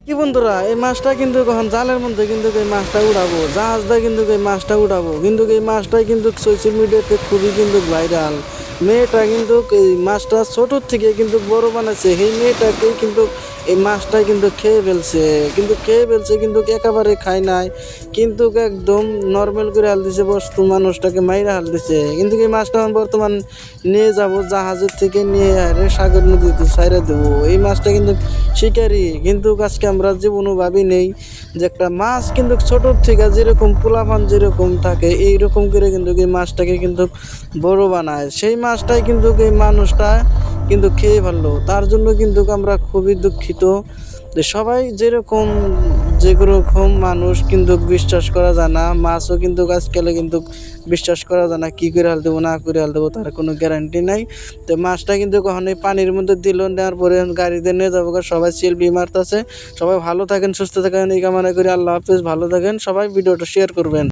কি বন্ধুরা, এই মাছটা কিন্তু কখন জালের মধ্যে কিন্তু এই মাছটা উড়াবো, জাহাজ দিয়ে কিন্তু এই মাছটা উড়াবো। কিন্তু এই মাছটাই কিন্তু সোশ্যাল মিডিয়াতে খুবই কিন্তু ভাইরাল। মেয়েটা কিন্তু এই মাছটা ছোটোর থেকে কিন্তু বড় বানাচ্ছে, সেই মেয়েটাকেই কিন্তু এই মাছটা কিন্তু খেয়ে ফেলছে কিন্তু একেবারে খায় নাই, কিন্তু একদম নর্মাল করে হাল দিছে, বস্তু মানুষটাকে মাইরা হাল দিছে। কিন্তু এই মাছটা এখন বর্তমান নিয়ে যাব, জাহাজের থেকে নিয়ে আরে সাগর নদীতে ছাইরা দেবো। এই মাছটা কিন্তু শিকারি, কিন্তু আজকে আমরা জীবনও ভাবি নেই যে একটা মাছ কিন্তু ছোটোর থেকে যেরকম পোলাপান যেরকম থাকে এইরকম করে কিন্তু এই মাছটাকে কিন্তু বড় বানায়। সেই মাছটাই কিন্তু এই মানুষটা কিন্তু খেয়ে ফেললো। তার জন্য কিন্তু আমরা খুবই দুঃখিত যে সবাই যেরকম মানুষ কিন্তু বিশ্বাস করা যায় না, মাছও কিন্তু আজকালে কিন্তু বিশ্বাস করা যায় না, কী করে হাল দেবো না করে হাল দেবো তার কোনো গ্যারান্টি নাই। তো মাছটা কিন্তু কখনোই পানির মধ্যে দিল, নেওয়ার পরে গাড়িতে নিয়ে যাবো, সবাই সেলফি মারতেছে। সবাই ভালো থাকেন, সুস্থ থাকেন এই কামনা করি। আল্লাহ হাফেজ, ভালো থাকেন সবাই, ভিডিওটা শেয়ার করবেন।